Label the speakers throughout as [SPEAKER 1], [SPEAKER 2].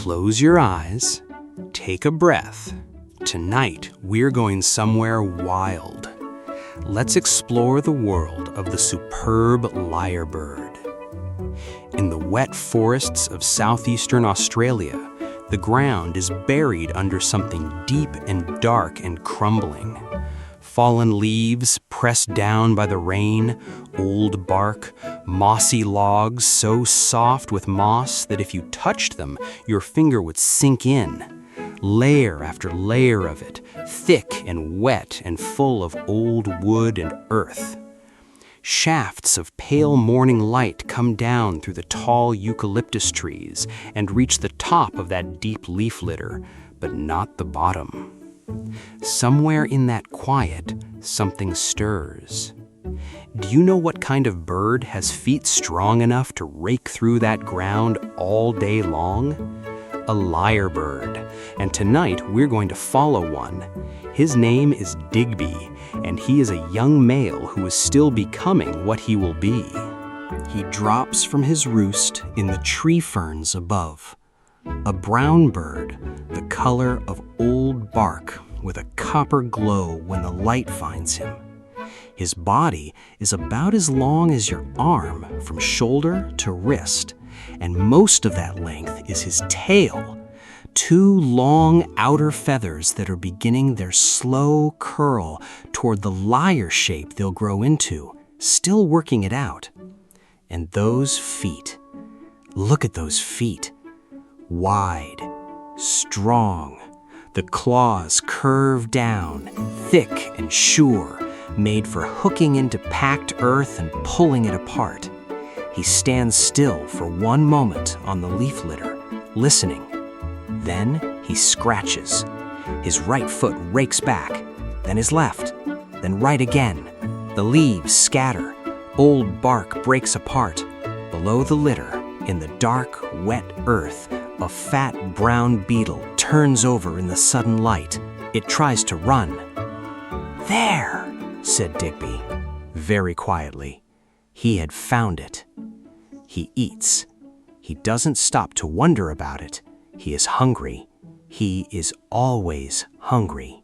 [SPEAKER 1] Close your eyes, take a breath. Tonight, we're going somewhere wild. Let's explore the world of the superb lyrebird. In the wet forests of southeastern Australia, the ground is buried under something deep and dark and crumbling. Fallen leaves pressed down by the rain, old bark, mossy logs so soft with moss that if you touched them, your finger would sink in. Layer after layer of it, thick and wet and full of old wood and earth. Shafts of pale morning light come down through the tall eucalyptus trees and reach the top of that deep leaf litter, but not the bottom. Somewhere in that quiet, something stirs. Do you know what kind of bird has feet strong enough to rake through that ground all day long? A lyrebird, and tonight we're going to follow one. His name is Digby, and he is a young male who is still becoming what he will be. He drops from his roost in the tree ferns above. A brown bird, the color of old bark, with a copper glow when the light finds him. His body is about as long as your arm from shoulder to wrist, and most of that length is his tail. Two long outer feathers that are beginning their slow curl toward the lyre shape they'll grow into, still working it out. And those feet. Look at those feet. Wide, strong, the claws curve down, thick and sure, made for hooking into packed earth and pulling it apart. He stands still for one moment on the leaf litter, listening. Then he scratches. His right foot rakes back, then his left, then right again. The leaves scatter. Old bark breaks apart. Below the litter, in the dark, wet earth, a fat brown beetle turns over in the sudden light. It tries to run. "There," said Digby, very quietly. He had found it. He eats. He doesn't stop to wonder about it. He is hungry. He is always hungry.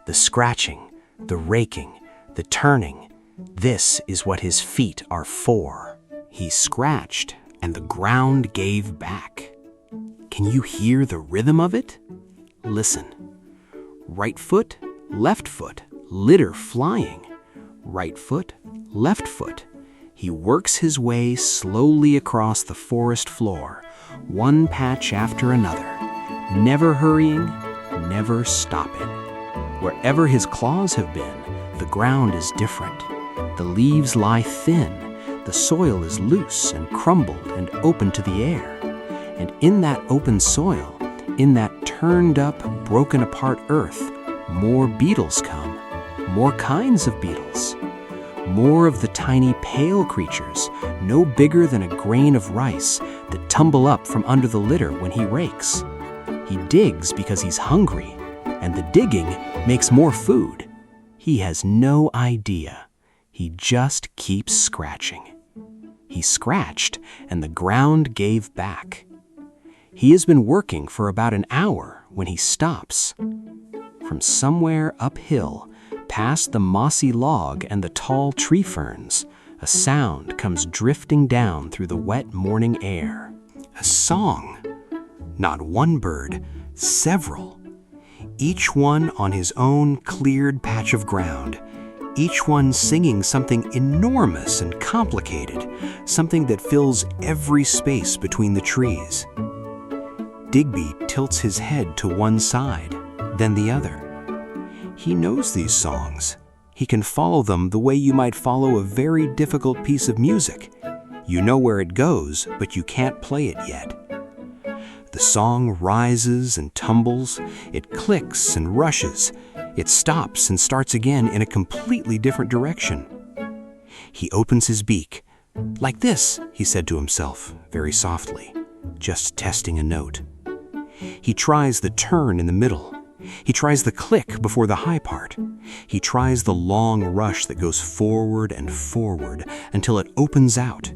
[SPEAKER 1] The scratching, the raking, the turning, this is what his feet are for. He scratched, and the ground gave back. Can you hear the rhythm of it? Listen. Right foot, left foot, litter flying. Right foot, left foot. He works his way slowly across the forest floor, one patch after another, never hurrying, never stopping. Wherever his claws have been, the ground is different. The leaves lie thin, the soil is loose and crumbled and open to the air. And in that open soil, in that turned up, broken apart earth, more beetles come, more kinds of beetles. More of the tiny pale creatures, no bigger than a grain of rice, that tumble up from under the litter when he rakes. He digs because he's hungry, and the digging makes more food. He has no idea. He just keeps scratching. He scratched, and the ground gave back. He has been working for about an hour when he stops. From somewhere uphill, past the mossy log and the tall tree ferns, a sound comes drifting down through the wet morning air. A song. Not one bird, several. Each one on his own cleared patch of ground. Each one singing something enormous and complicated, something that fills every space between the trees. Digby tilts his head to one side, then the other. He knows these songs. He can follow them the way you might follow a very difficult piece of music. You know where it goes, but you can't play it yet. The song rises and tumbles, it clicks and rushes, it stops and starts again in a completely different direction. He opens his beak. "Like this," he said to himself, very softly, just testing a note. He tries the turn in the middle. He tries the click before the high part. He tries the long rush that goes forward and forward until it opens out.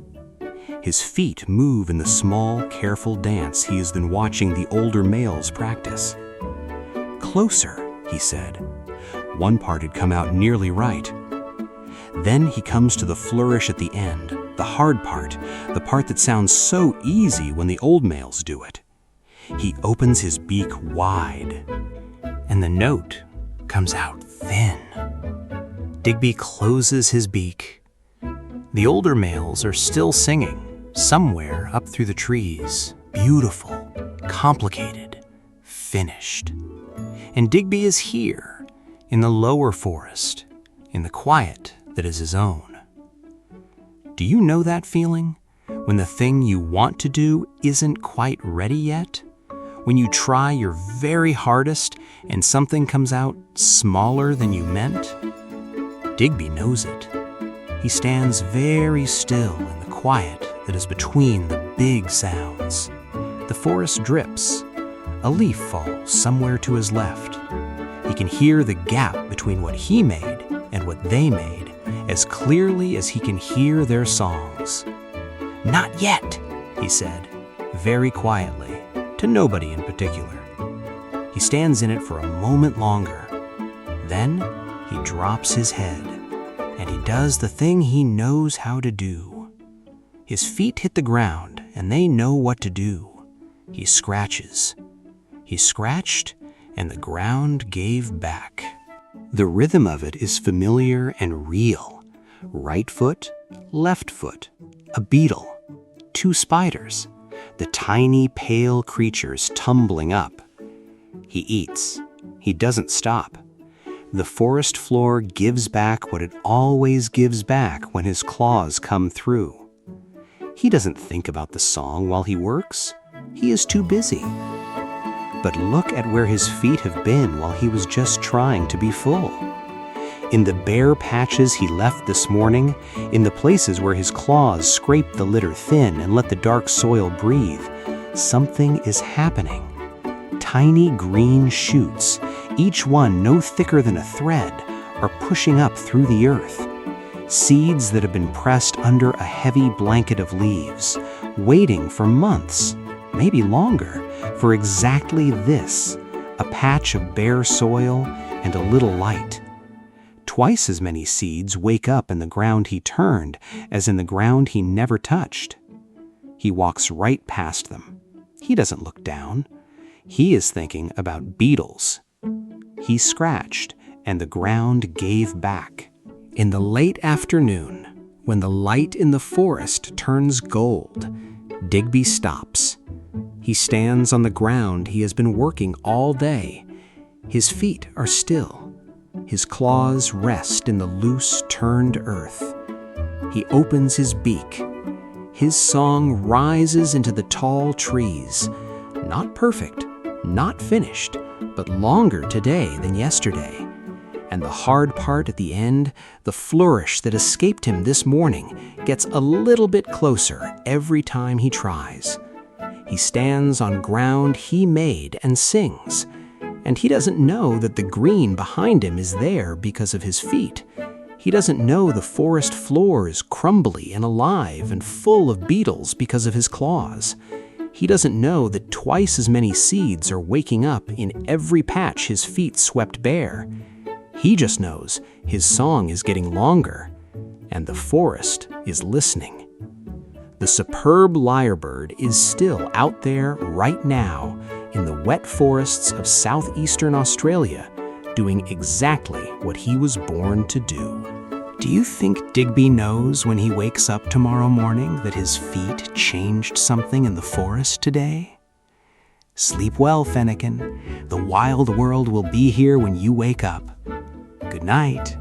[SPEAKER 1] His feet move in the small, careful dance he has been watching the older males practice. "Closer," he said. One part had come out nearly right. Then he comes to the flourish at the end, the hard part, the part that sounds so easy when the old males do it. He opens his beak wide, and the note comes out thin. Digby closes his beak. The older males are still singing, somewhere up through the trees, beautiful, complicated, finished. And Digby is here, in the lower forest, in the quiet that is his own. Do you know that feeling? When the thing you want to do isn't quite ready yet? When you try your very hardest and something comes out smaller than you meant? Digby knows it. He stands very still in the quiet that is between the big sounds. The forest drips. A leaf falls somewhere to his left. He can hear the gap between what he made and what they made as clearly as he can hear their songs. "Not yet," he said, very quietly, to nobody in particular. He stands in it for a moment longer. Then he drops his head, and he does the thing he knows how to do. His feet hit the ground, and they know what to do. He scratches. He scratched, and the ground gave back. The rhythm of it is familiar and real. Right foot, left foot, a beetle, two spiders, the tiny pale creatures tumbling up. He eats. He doesn't stop. The forest floor gives back what it always gives back when his claws come through. He doesn't think about the song while he works. He is too busy. But look at where his feet have been while he was just trying to be full. In the bare patches he left this morning, in the places where his claws scraped the litter thin and let the dark soil breathe, something is happening. Tiny green shoots, each one no thicker than a thread, are pushing up through the earth. Seeds that have been pressed under a heavy blanket of leaves, waiting for months, maybe longer, for exactly this, a patch of bare soil and a little light. Twice as many seeds wake up in the ground he turned as in the ground he never touched. He walks right past them. He doesn't look down. He is thinking about beetles. He scratched, and the ground gave back. In the late afternoon, when the light in the forest turns gold, Digby stops. He stands on the ground he has been working all day. His feet are still. His claws rest in the loose, turned earth. He opens his beak. His song rises into the tall trees. Not perfect, not finished, but longer today than yesterday. And the hard part at the end, the flourish that escaped him this morning, gets a little bit closer every time he tries. He stands on ground he made and sings. And he doesn't know that the green behind him is there because of his feet. He doesn't know the forest floor is crumbly and alive and full of beetles because of his claws. He doesn't know that twice as many seeds are waking up in every patch his feet swept bare. He just knows his song is getting longer, and the forest is listening. The superb lyrebird is still out there right now, in the wet forests of southeastern Australia, doing exactly what he was born to do. Do you think Digby knows when he wakes up tomorrow morning that his feet changed something in the forest today? Sleep well, Fenekie. The wild world will be here when you wake up. Good night.